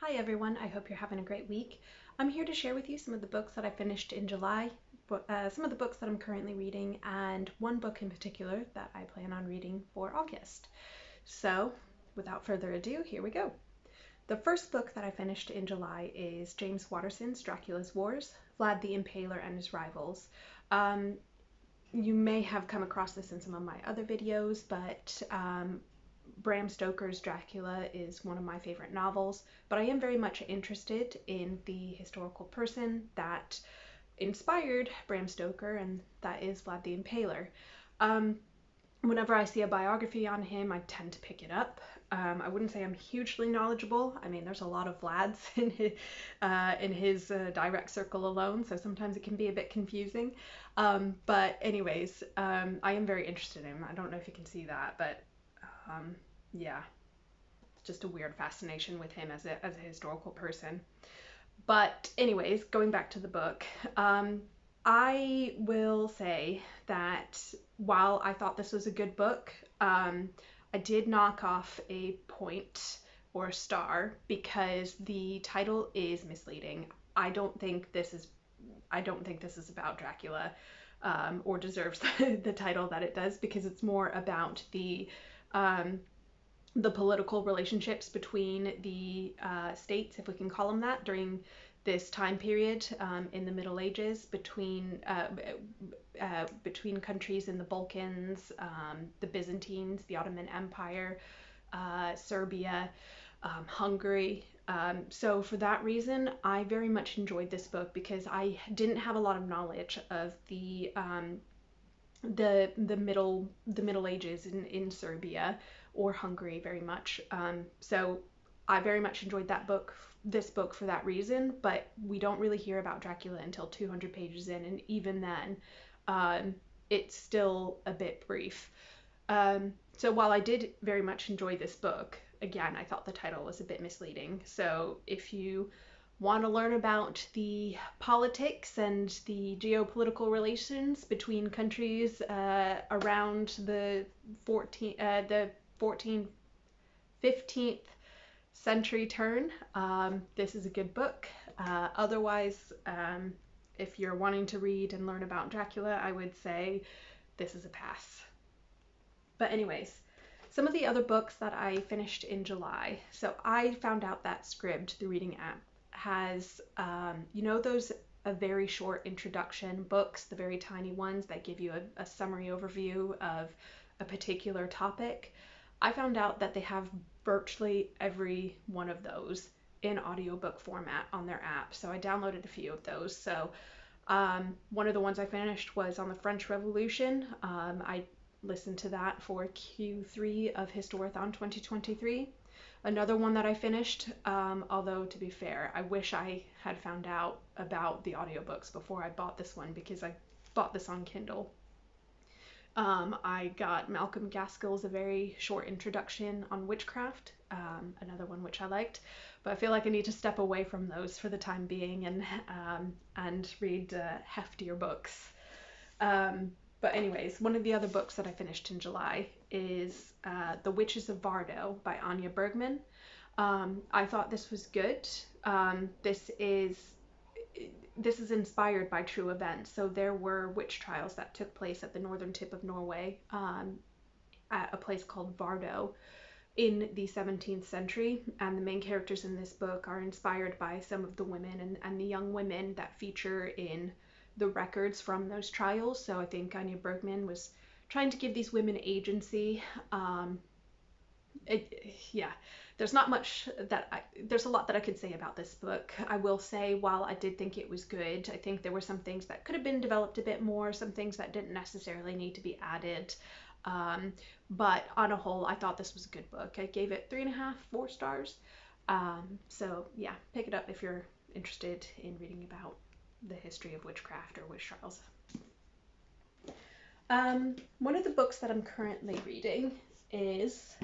Hi everyone, I hope you're having a great week. I'm here to share with you some of the books that I finished in July, some of the books that I'm currently reading, and one book in particular that I plan on reading for August. So, without further ado, here we go. The first book that I finished in July is James Watterson's Dracula's Wars, Vlad the Impaler and His Rivals. You may have come across this in some of my other videos, but Bram Stoker's Dracula is one of my favorite novels, but I am very much interested in the historical person that inspired Bram Stoker, and that is Vlad the Impaler. Whenever I see a biography on him, I tend to pick it up. I wouldn't say I'm hugely knowledgeable. I mean, there's a lot of Vlads in his direct circle alone, so sometimes it can be a bit confusing. But anyways, I am very interested in him. I don't know if you can see that, but yeah, it's just a weird fascination with him as a historical person. But anyways, going back to the book, I will say that while I thought this was a good book, I did knock off a point or a star because the title is misleading. I don't think this is about Dracula, or deserves the title that it does, because it's more about the political relationships between the states, if we can call them that, during this time period in the Middle Ages, between countries in the Balkans, the Byzantines, the Ottoman Empire, Serbia, Hungary. So for that reason, I very much enjoyed this book because I didn't have a lot of knowledge of the Middle Ages in Serbia or Hungary very much. So I very much enjoyed this book for that reason, but we don't really hear about Dracula until 200 pages in, and even then, it's still a bit brief. So while I did very much enjoy this book, again, I thought the title was a bit misleading. So if you want to learn about the politics and the geopolitical relations between countries around the 15th century turn, this is a good book. Otherwise, if you're wanting to read and learn about Dracula, I would say this is a pass. But anyways, some of the other books that I finished in July. So I found out that Scribd, the reading app, has, those a very short introduction books, the very tiny ones that give you a summary overview of a particular topic. I found out that they have virtually every one of those in audiobook format on their app. So I downloaded a few of those. So one of the ones I finished was on the French Revolution. I listened to that for Q3 of Historathon 2023. Another one that I finished, although to be fair, I wish I had found out about the audiobooks before I bought this one, because I bought this on Kindle. I got Malcolm Gaskell's A Very Short Introduction on Witchcraft, another one which I liked, but I feel like I need to step away from those for the time being and read heftier books. But anyways, one of the other books that I finished in July is The Witches of Bardo by Anya Bergman. I thought this was good. This is inspired by true events. So there were witch trials that took place at the northern tip of Norway, at a place called Bardo in the 17th century. And the main characters in this book are inspired by some of the women and the young women that feature in the records from those trials. So I think Anya Bergman was trying to give these women agency. There's not much there's a lot that I could say about this book. I will say, while I did think it was good, I think there were some things that could have been developed a bit more, some things that didn't necessarily need to be added. But on a whole, I thought this was a good book. I gave it 3.5, 4 stars. So yeah, pick it up if you're interested in reading about the history of witchcraft or witch trials. One of the books that I'm currently reading is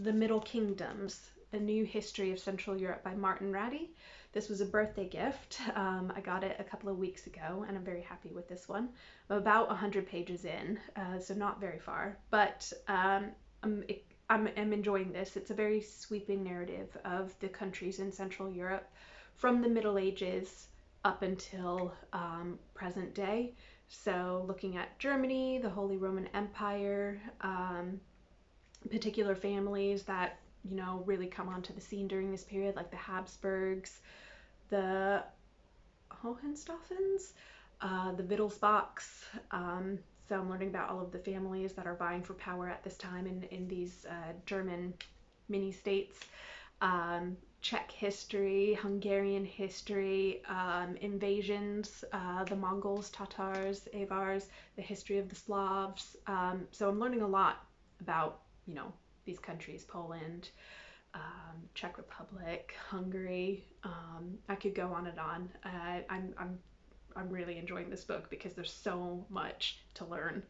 The Middle Kingdoms, A New History of Central Europe by Martin Ratty. This was a birthday gift. I got it a couple of weeks ago, and I'm very happy with this one. I'm about 100 pages in, so not very far, but I I'm enjoying this. It's a very sweeping narrative of the countries in Central Europe from the Middle Ages up until present day. So looking at Germany, the Holy Roman Empire, particular families that, you know, really come onto the scene during this period, like the Habsburgs, the Hohenstaufens, the Wittelsbachs. So I'm learning about all of the families that are vying for power at this time in these German mini states. Czech history, Hungarian history, invasions, the Mongols, Tatars, Avars, the history of the Slavs. So I'm learning a lot about, you know, these countries, Poland, Czech Republic, Hungary. I could go on and on. I'm really enjoying this book because there's so much to learn.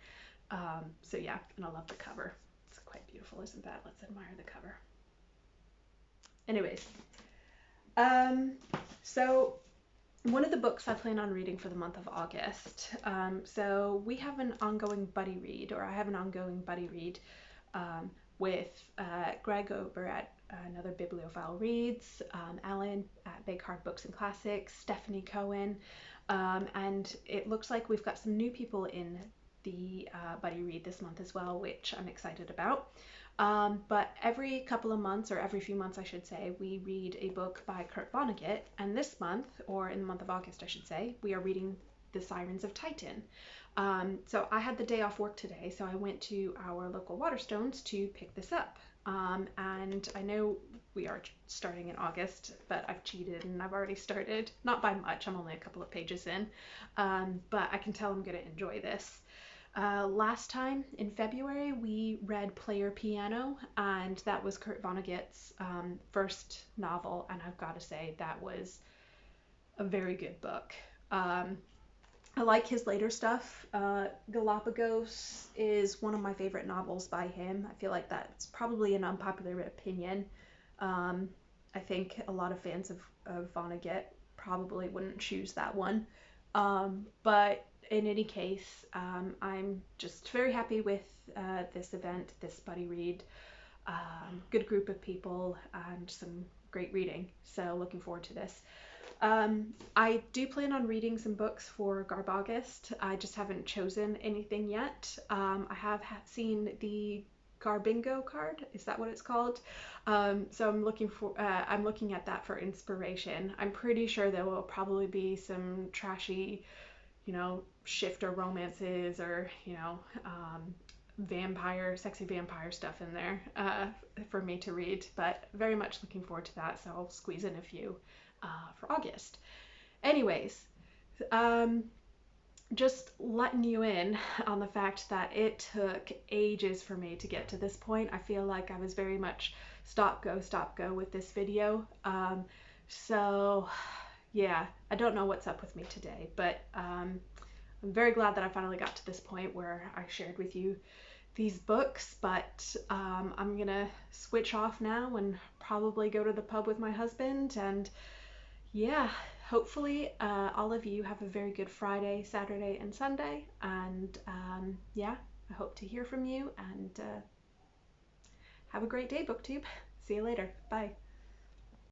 So yeah, and I love the cover. It's quite beautiful, isn't that? Let's admire the cover. Anyways, so one of the books I plan on reading for the month of August. So we have an ongoing buddy read, or I have an ongoing buddy read with Greg over at Another Bibliophile Reads, Alan at Big Hard Books and Classics, Stephanie Cohen, and it looks like we've got some new people in the buddy read this month as well, which I'm excited about. But every couple of months, or every few months I should say, we read a book by Kurt Vonnegut, and this month, or in the month of August I should say, we are reading The Sirens of Titan. So I had the day off work today, so I went to our local Waterstones to pick this up. And I know we are starting in August, but I've cheated and I've already started. Not by much, I'm only a couple of pages in, but I can tell I'm going to enjoy this. Last time in February we read Player Piano, and that was Kurt Vonnegut's first novel, and I've got to say that was a very good book. I like his later stuff. Galapagos is one of my favorite novels by him. I feel like that's probably an unpopular opinion. I think a lot of fans of Vonnegut probably wouldn't choose that one. But in any case, I'm just very happy with this event, this buddy read. Good group of people and some great reading. So looking forward to this. I do plan on reading some books for Garbogust. I just haven't chosen anything yet. I have seen the Garbingo card. Is that what it's called? So I'm looking at that for inspiration. I'm pretty sure there will probably be some trashy, you know, shifter romances or, you know, sexy vampire stuff in there for me to read, but very much looking forward to that, so I'll squeeze in a few for August. Anyways, just letting you in on the fact that it took ages for me to get to this point. I feel like I was very much stop go with this video. So yeah, I don't know what's up with me today, but I'm very glad that I finally got to this point where I shared with you these books, but I'm gonna switch off now and probably go to the pub with my husband, and yeah, hopefully all of you have a very good Friday, Saturday, and Sunday, and yeah, I hope to hear from you, and have a great day, BookTube. See you later. Bye.